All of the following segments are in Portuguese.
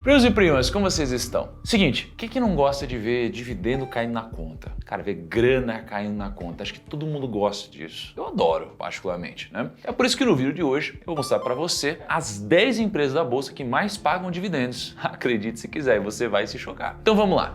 Primos e primas, como vocês estão? Seguinte, quem que não gosta de ver dividendo caindo na conta? Cara, ver grana caindo na conta. Acho que todo mundo gosta disso. Eu adoro, particularmente, né? É por isso que no vídeo de hoje eu vou mostrar para você as 10 empresas da bolsa que mais pagam dividendos. Acredite se quiser, você vai se chocar. Então vamos lá.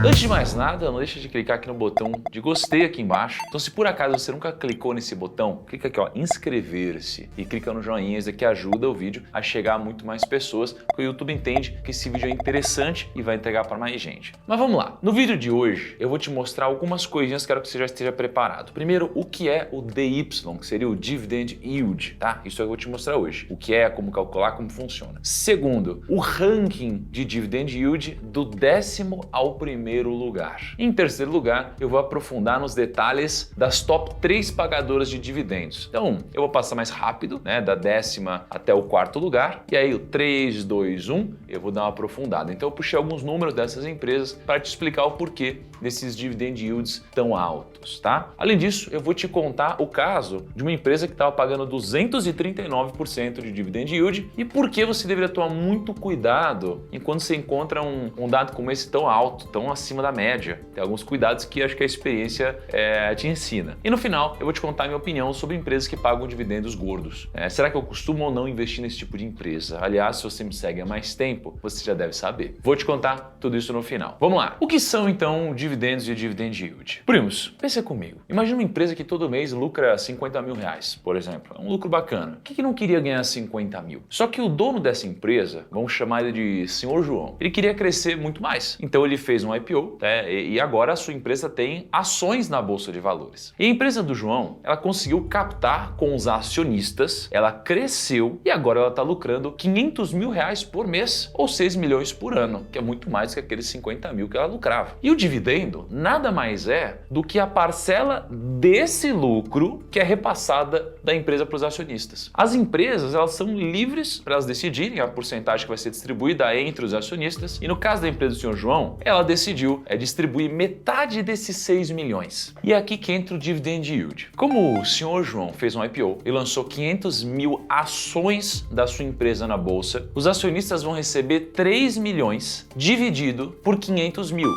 Antes de mais nada, não deixa de clicar aqui no botão de gostei aqui embaixo. Então, se por acaso você nunca clicou nesse botão, clica aqui, ó, inscrever-se e clica no joinha, isso aqui ajuda o vídeo a chegar a muito mais pessoas, porque o YouTube entende que esse vídeo é interessante e vai entregar para mais gente. Mas vamos lá. No vídeo de hoje, eu vou te mostrar algumas coisinhas, quero que você já esteja preparado. Primeiro, o que é o DY, que seria o Dividend Yield, tá? Isso eu vou te mostrar hoje. O que é, como calcular, como funciona. Segundo, o ranking de Dividend Yield do 10º ao primeiro lugar. Em terceiro lugar, eu vou aprofundar nos detalhes das top 3 pagadoras de dividendos. Então, eu vou passar mais rápido, né, da 10ª até o 4º lugar, e aí o 3, 2, 1, eu vou dar uma aprofundada. Então, eu puxei alguns números dessas empresas para te explicar o porquê desses dividend yields tão altos, tá? Além disso, eu vou te contar o caso de uma empresa que estava pagando 239% de dividend yield e por que você deveria tomar muito cuidado enquanto você encontra um dado como esse tão alto, tão acima da média. Tem alguns cuidados que acho que a experiência te ensina. E no final, eu vou te contar a minha opinião sobre empresas que pagam dividendos gordos. Será que eu costumo ou não investir nesse tipo de empresa? Aliás, se você me segue há mais tempo, você já deve saber. Vou te contar tudo isso no final. Vamos lá. O que são, então, dividendos e dividend yield? Primos, pensa comigo. Imagina uma empresa que todo mês lucra 50 mil reais, por exemplo. É um lucro bacana. Quem que não queria ganhar 50 mil? Só que o dono dessa empresa, vamos chamar ele de Senhor João, ele queria crescer muito mais. Então ele fez um IPO, e agora a sua empresa tem ações na Bolsa de Valores. E a empresa do João, ela conseguiu captar com os acionistas, ela cresceu e agora ela está lucrando 500 mil reais por mês ou 6 milhões por ano, que é muito mais que aqueles 50 mil que ela lucrava. E o dividendo nada mais é do que a parcela desse lucro que é repassada da empresa para os acionistas. As empresas, elas são livres para elas decidirem a porcentagem que vai ser distribuída entre os acionistas e no caso da empresa do Sr. João, ela decidiu distribuir metade desses 6 milhões. E é aqui que entra o Dividend Yield. Como o Sr. João fez um IPO e lançou 500 mil ações da sua empresa na bolsa, os acionistas vão receber 3 milhões dividido por 500 mil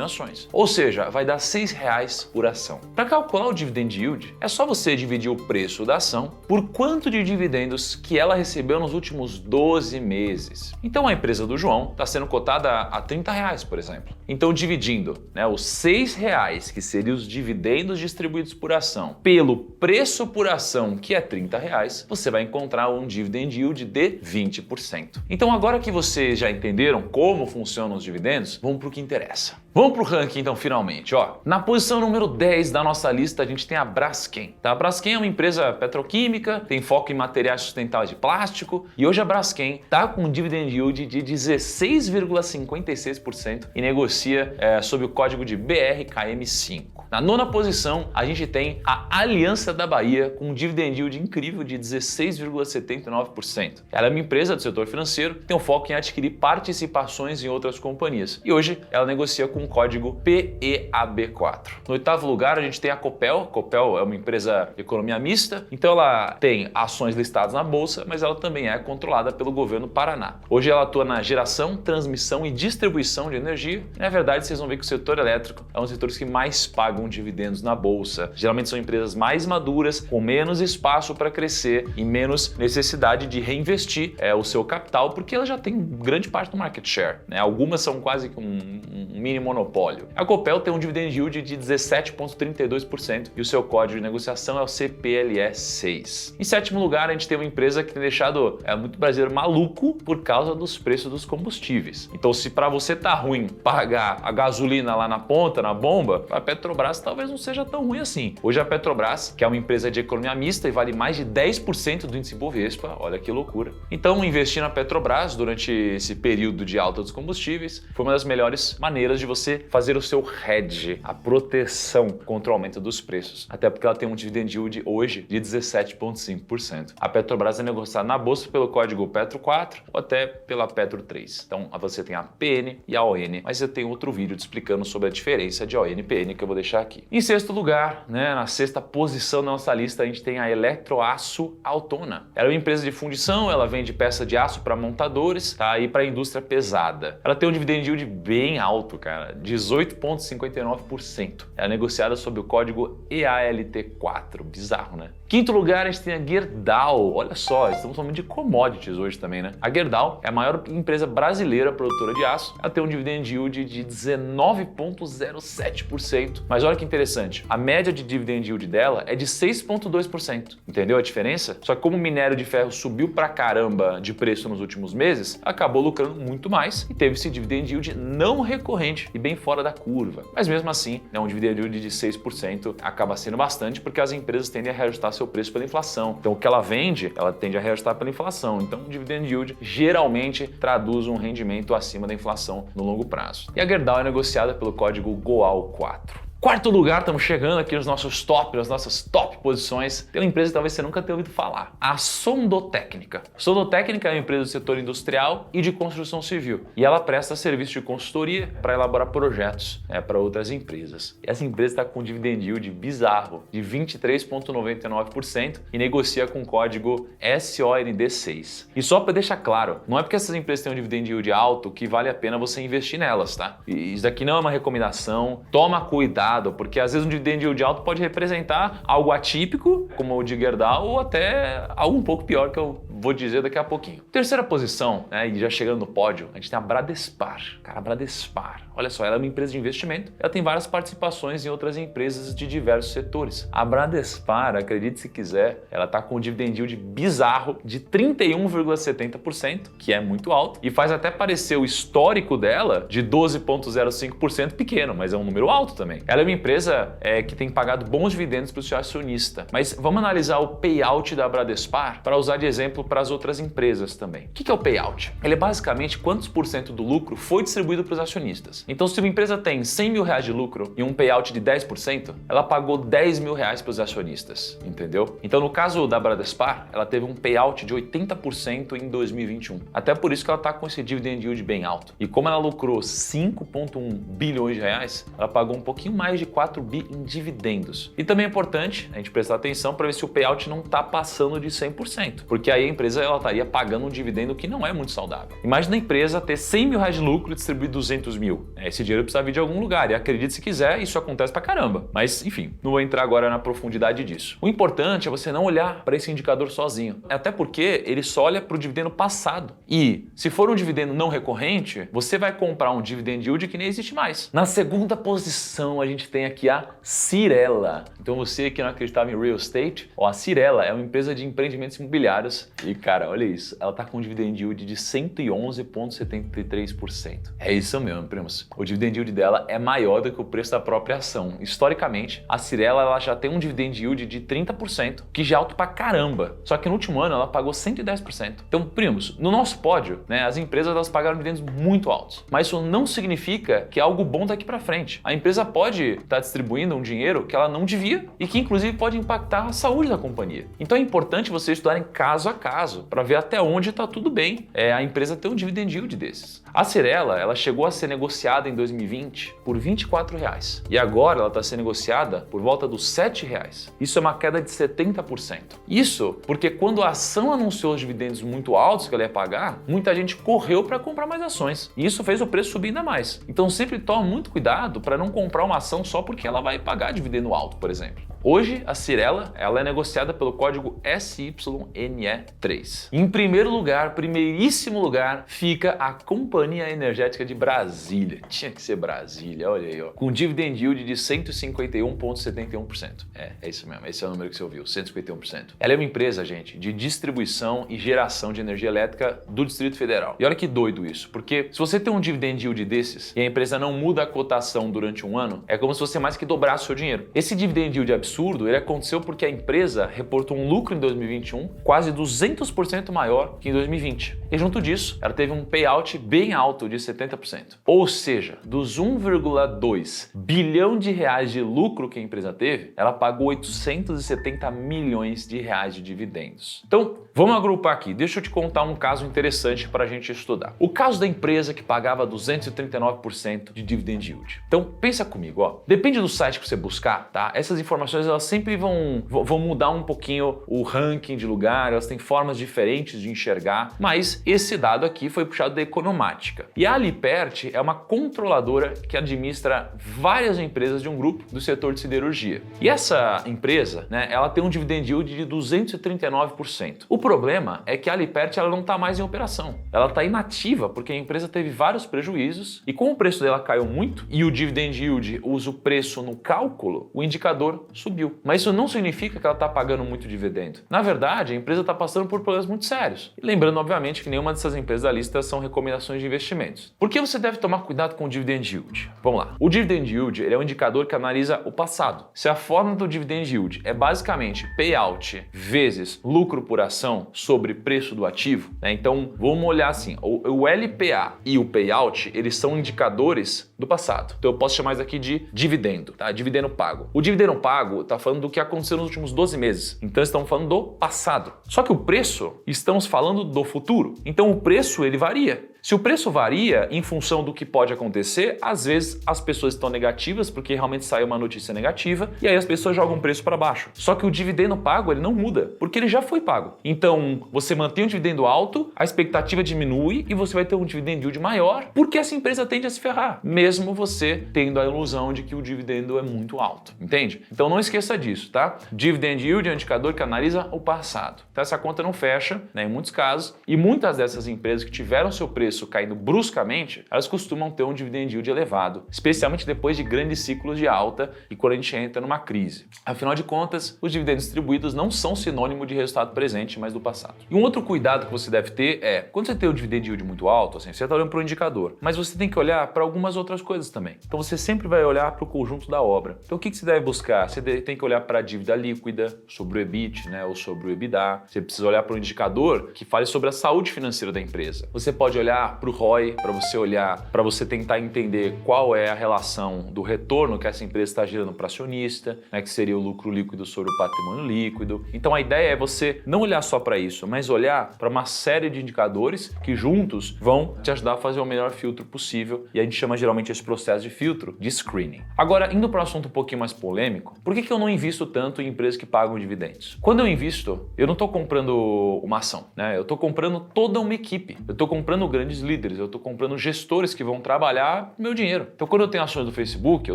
ações. Ou seja, vai dar 6 reais por ação. Para calcular o Dividend Yield, é só você dividir o preço da ação por quanto de dividendos que ela recebeu nos últimos 12 meses. Então a empresa do João está sendo cotada a 30 reais, por exemplo. Então dividindo os 6 reais, que seriam os dividendos distribuídos por ação, pelo preço por ação, que é 30 reais, você vai encontrar um dividend yield de 20%. Então agora que vocês já entenderam como funcionam os dividendos, vamos para o que interessa. Vamos para o ranking então, finalmente. Na posição número 10 da nossa lista, a gente tem a Braskem. A Braskem é uma empresa petroquímica, tem foco em materiais sustentáveis de plástico e hoje a Braskem está com um dividend yield de 16,56% e negocia sob o código de BRKM5. Na nona posição, a gente tem a Aliança da Bahia com um dividend yield incrível de 16,79%. Ela é uma empresa do setor financeiro que tem um foco em adquirir participações em outras companhias. E hoje ela negocia com o código PEAB4. No oitavo lugar, a gente tem a Copel. A Copel é uma empresa de economia mista, então ela tem ações listadas na bolsa, mas ela também é controlada pelo governo Paraná. Hoje ela atua na geração, transmissão e distribuição de energia. E, na verdade, vocês vão ver que o setor elétrico é um dos setores que mais pagam dividendos na bolsa. Geralmente são empresas mais maduras, com menos espaço para crescer e menos necessidade de reinvestir o seu capital, porque ela já tem grande parte do market share. Algumas são quase que um mini monopólio. A Copel tem um dividend yield de 17,32% e o seu código de negociação é o CPLE6. Em sétimo lugar, a gente tem uma empresa que tem deixado muito brasileiro maluco por causa dos preços dos combustíveis. Então, se para você tá ruim pagar a gasolina lá na ponta, na bomba, a Petrobras talvez não seja tão ruim assim. Hoje a Petrobras, que é uma empresa de economia mista e vale mais de 10% do índice Bovespa, olha que loucura. Então, investir na Petrobras durante esse período de alta dos combustíveis foi uma das melhores maneiras de você fazer o seu hedge, a proteção contra o aumento dos preços. Até porque ela tem um dividend yield hoje de 17,5%. A Petrobras é negociada na bolsa pelo código Petro 4 ou até pela Petro 3. Então, você tem a PN e a ON, mas você tem outros outro vídeo te explicando sobre a diferença de ON e PN que eu vou deixar aqui. Em sexto lugar, né, na sexta posição da nossa lista, a gente tem a Eletroaço Altona. Ela é uma empresa de fundição, ela vende peça de aço para montadores, tá? E para a indústria pesada. Ela tem um dividend yield bem alto, cara, 18,59%. Ela é negociada sob o código EALT4, bizarro, né? Quinto lugar, a gente tem a Gerdau. Olha só, estamos falando de commodities hoje também, né? A Gerdau é a maior empresa brasileira produtora de aço. Ela tem um dividend yield de 19,07%. Mas olha que interessante, a média de dividend yield dela é de 6,2%. Entendeu a diferença? Só que como o minério de ferro subiu pra caramba de preço nos últimos meses, acabou lucrando muito mais e teve esse dividend yield não recorrente e bem fora da curva. Mas mesmo assim, né, um dividend yield de 6% acaba sendo bastante porque as empresas tendem a reajustar seu preço pela inflação. Então o que ela vende, ela tende a reajustar pela inflação. Então o dividend yield geralmente traduz um rendimento acima da inflação no longo prazo. E a Gerdau é negociada pelo código GOAL4. Quarto lugar, estamos chegando aqui nos nossos top, nas nossas top posições. Tem uma empresa que talvez você nunca tenha ouvido falar, a Sondotécnica. A Sondotécnica é uma empresa do setor industrial e de construção civil. E ela presta serviço de consultoria para elaborar projetos para outras empresas. E essa empresa está com um dividend yield bizarro de 23,99% e negocia com o código SOND6. E só para deixar claro, não é porque essas empresas têm um dividend yield alto que vale a pena você investir nelas, tá? E isso daqui não é uma recomendação, toma cuidado, porque às vezes um dividend yield alto pode representar algo atípico, como o de Gerdau, ou até algo um pouco pior que eu vou dizer daqui a pouquinho. Terceira posição, né, e já chegando no pódio, a gente tem a Bradespar. Cara, a Bradespar, olha só, ela é uma empresa de investimento, ela tem várias participações em outras empresas de diversos setores. A Bradespar, acredite se quiser, ela tá com um dividend yield bizarro de 31,70%, que é muito alto, e faz até parecer o histórico dela de 12,05% pequeno, mas é um número alto também. Ela é uma empresa que tem pagado bons dividendos para o seu acionista. Mas vamos analisar o payout da Bradespar para usar de exemplo para as outras empresas também. O que é o payout? Ele é basicamente quantos por cento do lucro foi distribuído para os acionistas. Então, se uma empresa tem 100 mil reais de lucro e um payout de 10%, ela pagou 10 mil reais para os acionistas, entendeu? Então, no caso da Bradespar, ela teve um payout de 80% em 2021. Até por isso que ela está com esse dividend yield bem alto. E como ela lucrou 5,1 bilhões de reais, ela pagou um pouquinho mais de 4 bi em dividendos. E também é importante a gente prestar atenção para ver se o payout não está passando de 100%, porque aí a empresa ela estaria pagando um dividendo que não é muito saudável. Imagina a empresa ter 100 mil reais de lucro e distribuir 200 mil. Esse dinheiro precisa vir de algum lugar e acredite se quiser, isso acontece pra caramba. Mas enfim, não vou entrar agora na profundidade disso. O importante é você não olhar para esse indicador sozinho, até porque ele só olha para o dividendo passado. E se for um dividendo não recorrente, você vai comprar um dividend yield que nem existe mais. Na segunda posição, a gente tem aqui a Cyrela. Então você que não acreditava em real estate, a Cyrela é uma empresa de empreendimentos imobiliários e, cara, olha isso, ela tá com um dividend yield de 111,73%. É isso mesmo, primos. O dividend yield dela é maior do que o preço da própria ação. Historicamente, a Cyrela ela já tem um dividend yield de 30%, que já é alto pra caramba. Só que no último ano ela pagou 110%. Então, primos, no nosso pódio, né, as empresas elas pagaram dividendos muito altos. Mas isso não significa que é algo bom daqui pra frente. A empresa pode estar distribuindo um dinheiro que ela não devia e que inclusive pode impactar a saúde da companhia. Então é importante você estudar em caso a caso para ver até onde está tudo bem a empresa ter um dividend yield desses. A Cyrela, ela chegou a ser negociada em 2020 por R$24 e agora ela está sendo negociada por volta dos R$7. Isso é uma queda de 70%. Isso porque quando a ação anunciou os dividendos muito altos que ela ia pagar, muita gente correu para comprar mais ações e isso fez o preço subir ainda mais. Então sempre toma muito cuidado para não comprar uma ação só porque ela vai pagar dividendo alto, por exemplo. Hoje, a Cyrela ela é negociada pelo código SYNE3. Em primeiro lugar, primeiríssimo lugar, fica a Companhia Energética de Brasília. Tinha que ser Brasília, olha aí, ó. Com dividend yield de 151,71%. É isso mesmo, esse é o número que você ouviu, 151%. Ela é uma empresa, gente, de distribuição e geração de energia elétrica do Distrito Federal. E olha que doido isso, porque se você tem um dividend yield desses e a empresa não muda a cotação durante um ano, é como se você mais que dobrasse o seu dinheiro. Esse dividend yield absurdo absurdo ele aconteceu porque a empresa reportou um lucro em 2021 quase 200% maior que em 2020. E junto disso, ela teve um payout bem alto de 70%. Ou seja, dos 1,2 bilhão de reais de lucro que a empresa teve, ela pagou 870 milhões de reais de dividendos. Então, vamos agrupar aqui. Deixa eu te contar um caso interessante para a gente estudar. O caso da empresa que pagava 239% de dividend yield. Então, pensa comigo, ó. Depende do site que você buscar, tá? Essas informações elas sempre vão mudar um pouquinho o ranking de lugar, elas têm formas diferentes de enxergar, mas esse dado aqui foi puxado da Economática. E a Alipert é uma controladora que administra várias empresas de um grupo do setor de siderurgia. E essa empresa, né, ela tem um dividend yield de 239%. O problema é que a Alipert ela não está mais em operação. Ela está inativa porque a empresa teve vários prejuízos e como o preço dela caiu muito e o dividend yield usa o preço no cálculo, o indicador subiu. Mas isso não significa que ela está pagando muito dividendo. Na verdade, a empresa está passando por problemas muito sérios. E lembrando, obviamente, que nenhuma dessas empresas da lista são recomendações de investimentos. Por que você deve tomar cuidado com o dividend yield? Vamos lá. O dividend yield ele é um indicador que analisa o passado. Se a fórmula do dividend yield é basicamente payout vezes lucro por ação sobre preço do ativo, né? Então, vamos olhar assim, o LPA e o payout, eles são indicadores do passado. Então, eu posso chamar isso aqui de dividendo, tá? Dividendo pago. O dividendo pago está falando do que aconteceu nos últimos 12 meses. Então, estamos falando do passado. Só que o preço, estamos falando do futuro. Então, o preço, ele varia. Se o preço varia em função do que pode acontecer, às vezes as pessoas estão negativas porque realmente saiu uma notícia negativa e aí as pessoas jogam o preço para baixo. Só que o dividendo pago ele não muda, porque ele já foi pago. Então, você mantém um dividendo alto, a expectativa diminui e você vai ter um dividend yield maior porque essa empresa tende a se ferrar, mesmo você tendo a ilusão de que o dividendo é muito alto, entende? Então não esqueça disso, tá? Dividend yield é um indicador que analisa o passado. Então essa conta não fecha, né, em muitos casos, e muitas dessas empresas que tiveram seu preço caindo bruscamente, elas costumam ter um dividend yield elevado, especialmente depois de grandes ciclos de alta e quando a gente entra numa crise. Afinal de contas, os dividendos distribuídos não são sinônimo de resultado presente, mas do passado. E um outro cuidado que você deve ter é, quando você tem o dividend yield muito alto, assim, você está olhando para o indicador, mas você tem que olhar para algumas outras coisas também. Então você sempre vai olhar para o conjunto da obra. Então o que você deve buscar? Você tem que olhar para a dívida líquida, sobre o EBIT, né, ou sobre o EBITDA. Você precisa olhar para um indicador que fale sobre a saúde financeira da empresa. Você pode olhar para o ROI, para você olhar, para você tentar entender qual é a relação do retorno que essa empresa está gerando para acionista, né, que seria o lucro líquido sobre o patrimônio líquido. Então a ideia é você não olhar só para isso, mas olhar para uma série de indicadores que juntos vão te ajudar a fazer o melhor filtro possível e a gente chama geralmente esse processo de filtro de screening. Agora, indo para um assunto um pouquinho mais polêmico, por que eu não invisto tanto em empresas que pagam dividendos? Quando eu invisto, eu não estou comprando uma ação, né? Eu estou comprando toda uma equipe, eu estou comprando grandes líderes, eu estou comprando gestores que vão trabalhar meu dinheiro. Então, quando eu tenho ações do Facebook, eu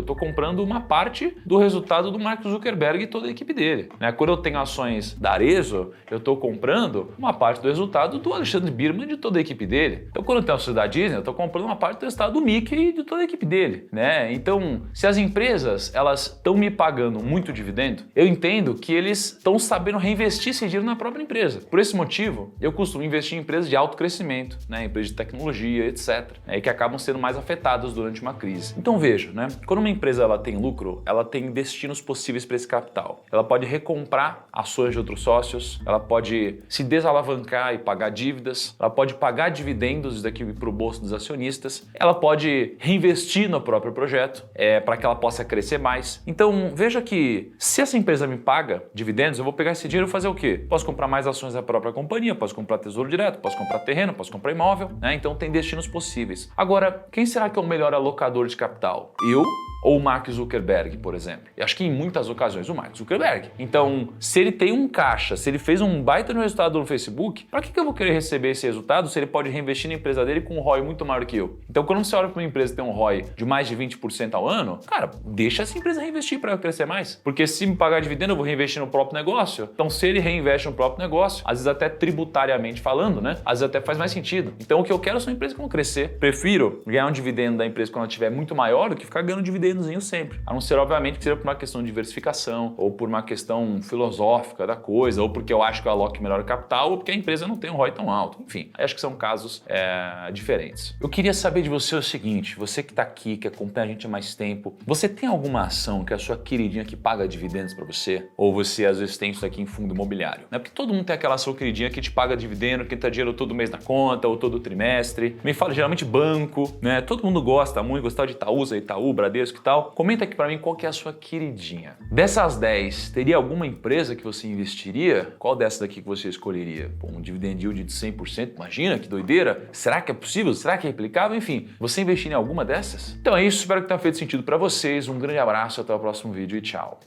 estou comprando uma parte do resultado do Mark Zuckerberg e toda a equipe dele, né? Quando eu tenho ações da Arezzo, eu estou comprando uma parte do resultado do Alexandre Birman e de toda a equipe dele. Então, quando eu tenho ações da Disney, eu estou comprando uma parte do resultado do Mickey e de toda a equipe dele, né? Então, se as empresas elas estão me pagando muito dividendo, eu entendo que eles estão sabendo reinvestir esse dinheiro na própria empresa. Por esse motivo, eu costumo investir em empresas de alto crescimento, né? Empresas de tecnologia, etc., né? E que acabam sendo mais afetadas durante uma crise. Então veja, né? Quando uma empresa ela tem lucro, ela tem destinos possíveis para esse capital. Ela pode recomprar ações de outros sócios, ela pode se desalavancar e pagar dívidas, ela pode pagar dividendos daqui para o bolso dos acionistas, ela pode reinvestir no próprio projeto para que ela possa crescer mais. Então veja que se essa empresa me paga dividendos, eu vou pegar esse dinheiro e fazer o quê? Posso comprar mais ações da própria companhia, posso comprar tesouro direto, posso comprar terreno, posso comprar imóvel, né? Então tem destinos possíveis. Agora, quem será que é o melhor alocador de capital? Eu ou o Mark Zuckerberg, por exemplo? Eu acho que em muitas ocasiões o Mark Zuckerberg. Então, se ele tem um caixa, se ele fez um baita no resultado no Facebook, para que eu vou querer receber esse resultado se ele pode reinvestir na empresa dele com um ROI muito maior que eu? Então, quando você olha para uma empresa que tem um ROI de mais de 20% ao ano, cara, deixa essa empresa reinvestir para crescer mais. Porque se me pagar dividendo, eu vou reinvestir no próprio negócio. Então, se ele reinveste no próprio negócio, às vezes até tributariamente falando, né? Às vezes até faz mais sentido. Então, o que eu quero são empresas que vão crescer. Prefiro ganhar um dividendo da empresa quando ela estiver muito maior do que ficar ganhando dividendo dividendozinho sempre. A não ser, obviamente, que seja por uma questão de diversificação, ou por uma questão filosófica da coisa, ou porque eu acho que eu aloque melhor o capital, ou porque a empresa não tem um ROI tão alto. Enfim, acho que são casos diferentes. Eu queria saber de você o seguinte, você que está aqui, que acompanha a gente há mais tempo, você tem alguma ação que é a sua queridinha que paga dividendos para você? Ou você às vezes tem isso aqui em fundo imobiliário? Né? Porque todo mundo tem aquela ação queridinha que te paga dividendo, que entra dinheiro todo mês na conta, ou todo trimestre. Me fala geralmente banco, né? Todo mundo gosta muito, gostar de Itaúsa, Itaú, Bradesco e tal. Comenta aqui para mim qual que é a sua queridinha. Dessas 10, teria alguma empresa que você investiria? Qual dessas daqui que você escolheria? Pô, um dividend yield de 100%, imagina que doideira. Será que é possível? Será que é replicável? Enfim, você investir em alguma dessas? Então é isso, espero que tenha feito sentido para vocês. Um grande abraço, até o próximo vídeo e tchau.